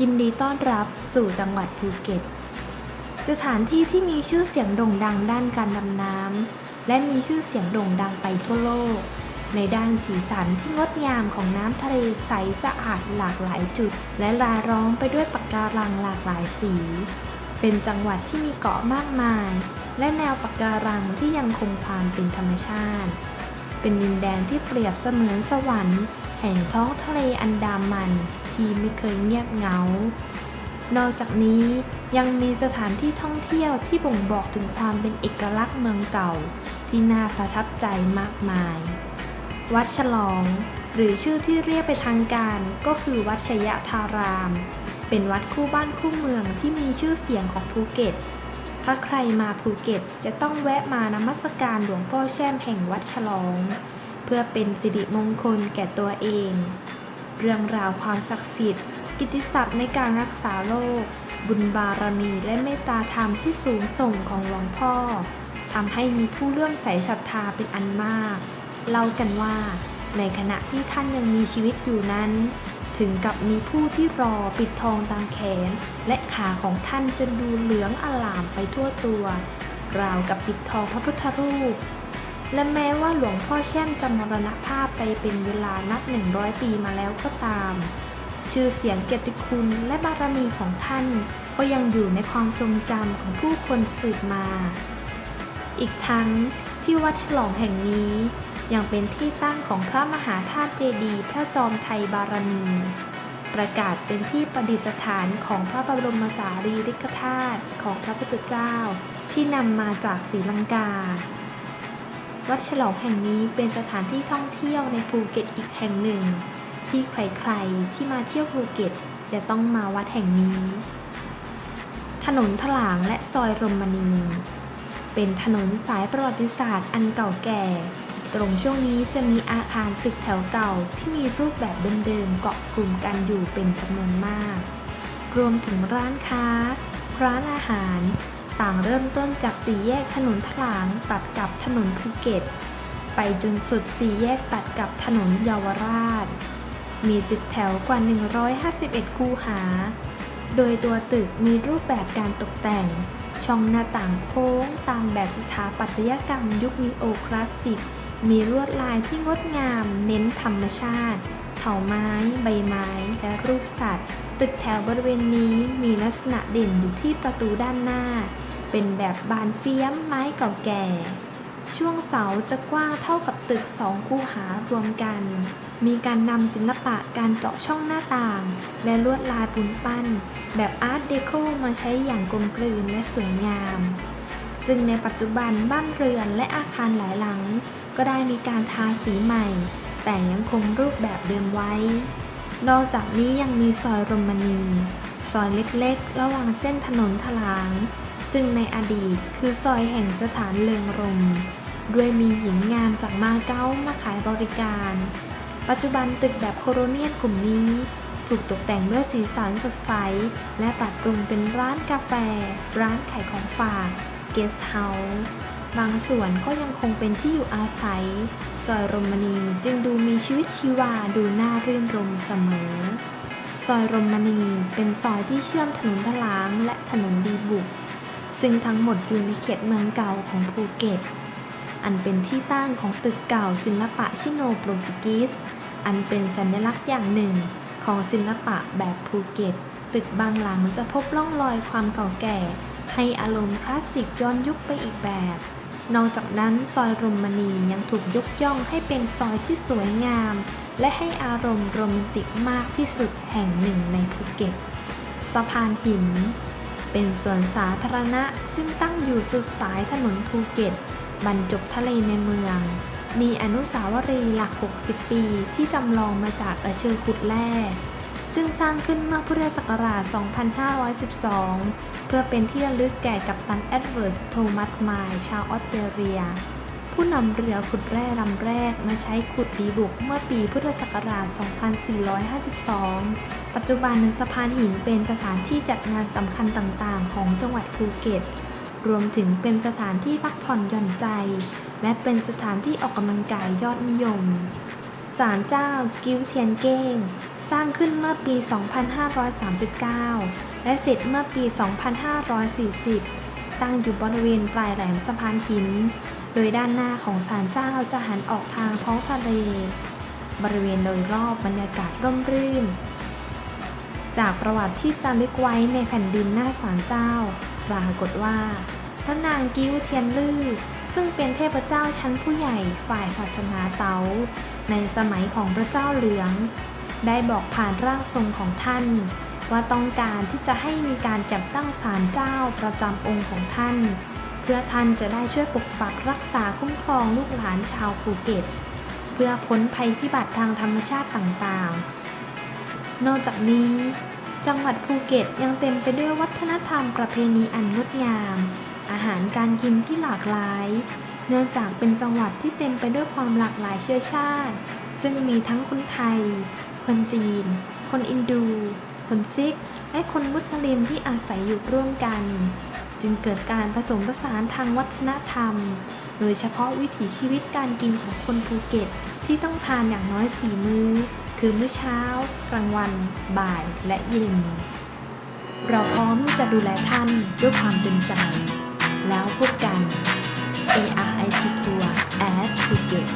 ยินดีต้อนรับสู่จังหวัดภูเก็ตสถานที่ที่มีชื่อเสียงโด่งดังด้านการดำน้ำและมีชื่อเสียงโด่งดังไปทั่วโลกในด้านสีสันที่งดงามของน้ำทะเลใสสะอาดหลากหลายจุดและรายล้อมไปด้วยปะการังหลากหลายสีเป็นจังหวัดที่มีเกาะมากมายและแนวปะการังที่ยังคงความเป็นธรรมชาติเป็นดินแดนที่เปรียบเสมือนสวรรค์แห่งท้องทะเลอันดามันที่ไม่เคยเงียบเหงานอกจากนี้ยังมีสถานที่ท่องเที่ยวที่บ่งบอกถึงความเป็นเอกลักษณ์เมืองเก่าที่น่าประทับใจมากมายวัดฉลองหรือชื่อที่เรียกไปทางการก็คือวัดชัยธารามเป็นวัดคู่บ้านคู่เมืองที่มีชื่อเสียงของภูเก็ตถ้าใครมาภูเก็ตจะต้องแวะมานมัสการหลวงพ่อแช่มแห่งวัดฉลองเพื่อเป็นสิริมงคลแก่ตัวเองเรื่องราวความศักดิ์สิทธิ์กิตติศัพท์ในการรักษาโรคบุญบารมีและเมตตาธรรมที่สูงส่งของหลวงพ่อทำให้มีผู้เลื่อมใสศรัทธาเป็นอันมากเล่ากันว่าในขณะที่ท่านยังมีชีวิตอยู่นั้นถึงกับมีผู้ที่รอปิดทองตามแขนและขาของท่านจนดูเหลืองอลามไปทั่วตัวราวกับปิดทองพระพุทธรูปและแม้ว่าหลวงพ่อแช่มจะมรณภาพไปเป็นเวลานับ100 ปีมาแล้วก็ตามชื่อเสียงเกียรติคุณและบารมีของท่านก็ยังอยู่ในความทรงจำของผู้คนสืบมาอีกทั้งที่วัดฉลองแห่งนี้ยังเป็นที่ตั้งของพระมหาธาตุเจดีย์พระจอมไทยบารมีประกาศเป็นที่ประดิษฐานของพระบรมสารีริกธาตุของพระพุทธเจ้าที่นำมาจากศรีลังกาวัดฉลองแห่งนี้เป็นสถานที่ท่องเที่ยวในภูเก็ตอีกแห่งหนึ่งที่ใครๆที่มาเที่ยวภูเก็ตจะต้องมาวัดแห่งนี้ถนนถลางและซอยรมณีเป็นถนนสายประวัติศาสตร์อันเก่าแก่ตรงช่วงนี้จะมีอาคารตึกแถวเก่าที่มีรูปแบบเดิมๆเกาะกลุ่มกันอยู่เป็นจำนวนมากรวมถึงร้านค้าร้านอาหารต่างเริ่มต้นจากสี่แยกถนนถลางตัดกับถนนภูเก็ตไปจนสุดสี่แยกตัดกับถนนเยาวราชมีตึกแถวกว่า151คูหาโดยตัวตึกมีรูปแบบการตกแต่งช่องหน้าต่างโค้งตามแบบสถาปัตยกรรมยุคนีโอคลาสสิกมีลวดลายที่งดงามเน้นธรรมชาติเถาไม้ใบไม้และรูปสัตว์ตึกแถวบริเวณนี้มีลักษณะเด่นอยู่ที่ประตูด้านหน้าเป็นแบบบานเฟี้ยมไม้เก่าแก่ช่วงเสาจะกว้างเท่ากับตึก2คูหารวมกันมีการนำศิลปะการเจาะช่องหน้าต่างและลวดลายปูนปั้นแบบอาร์ตเดโคมาใช้อย่างกลมกลืนและสวยงามซึ่งในปัจจุบันบ้านเรือนและอาคารหลายหลังก็ได้มีการทาสีใหม่แต่ยังคงรูปแบบเดิมไว้นอกจากนี้ยังมีซอยรมณีซอยเล็กๆระหว่างเส้นถนนถลางซึ่งในอดีตคือซอยแห่งสถานเริงรมย์ด้วยมีหญิงงามจากมาเก๊ามาขายบริการปัจจุบันตึกแบบโคโลเนียลกลุ่มนี้ถูกตกแต่งด้วยสีสันสดใสและปรับปรุงเป็นร้านกาแฟร้านขายของฝากเกสต์เฮาส์บางส่วนก็ยังคงเป็นที่อยู่อาศัยซอยรมณีจึงดูมีชีวิตชีวาดูน่ารื่นรมย์เสมอซอยรมณีเป็นซอยที่เชื่อมถนนถลางและถนนดีบุกซึ่งทั้งหมดอยู่ในเขตเมืองเก่าของภูเก็ตอันเป็นที่ตั้งของตึกเก่าศิลปะชิโนโปรตุเกสอันเป็นสัญลักษณ์อย่างหนึ่งของศิลปะแบบภูเก็ตตึกบางหลังจะพบร่องรอยความเก่าแก่ให้อารมณ์คลาสสิกย้อนยุคไปอีกแบบนอกจากนั้นซอยรมณียังถูกยกย่องให้เป็นซอยที่สวยงามและให้อารมณ์โรแมนติกมากที่สุดแห่งหนึ่งในภูเก็ตสะพานหินเป็นสวนสาธารณะซึ่งตั้งอยู่สุดสายถนนภูเก็ตบรรจบทะเลในเมืองมีอนุสาวรีย์หลัก60 ปีที่จำลองมาจากเชอขุดแร่ซึ่งสร้างขึ้นเมื่อพุทธศักราช 2512 เพื่อเป็นที่ระลึกแก่กัปตันเอ็ดเวิร์ด โทมัส ไมล์ชาวออสเตรเลียผู้นำเรือขุดแร่ลำแรกมาใช้ขุดดีบุกเมื่อปีพุทธศักราช 2452 ปัจจุบันสะพานหินเป็นสถานที่จัดงานสำคัญต่างๆของจังหวัดภูเก็ตรวมถึงเป็นสถานที่พักผ่อนหย่อนใจและเป็นสถานที่ออกกำลังกายยอดนิยมศาลเจ้ากิ้วเทียนเก้งส สร้างขึ้นเมื่อปี 2539 และเสร็จเมื่อปี 2540 ตั้งอยู่บริเวณปลายแหลมสะพานหิน โดยด้านหน้าของศาลเจ้าจะหันออกทางท้องทะเล บริเวณโดยรอบบรรยากาศร่มรื่น จากประวัติที่จารึกไว้ในแผ่นดินหน้าศาลเจ้า ปรากฏว่า พระนางกิ้วเทียนลื่อซึ่งเป็นเทพเจ้าชั้นผู้ใหญ่ฝ่ายศาสนาเต๋าในสมัยของพระเจ้าเหลือง ได้บอกผ่านร่างทรงของท่าน ว่าต้องการที่จะให้มีการจัดตั้งศาลเจ้าประจำองค์ของท่าน เพื่อท่านจะได้ช่วยปกปักรักษาคุ้มครองลูกหลานชาวภูเก็ต เพื่อพ้นภัยพิบัติทางธรรมชาติต่างๆ นอกจากนี้ จังหวัดภูเก็ตยังเต็มไปด้วยวัฒนธรรมประเพณีอันงดงาม อาหารการกินที่หลากหลาย เนื่องจากเป็นจังหวัดที่เต็มไปด้วยความหลากหลายเชื้อชาติ ซึ่งมีทั้งคนไทย คนจีน คนอินดู คนซิก และคนมุสลิมที่อาศัยอยู่ร่วมกัน จึงเกิดการผสมผสานทางวัฒนธรรม โดยเฉพาะวิถีชีวิตการกินของคนภูเก็ตที่ต้องทานอย่างน้อย4 มื้อ คือมื้อเช้า กลางวัน บ่าย และเย็น เราพร้อมที่จะดูแลท่านด้วยความเต็มใจ แล้วพบกัน ARIT Tour at Phuket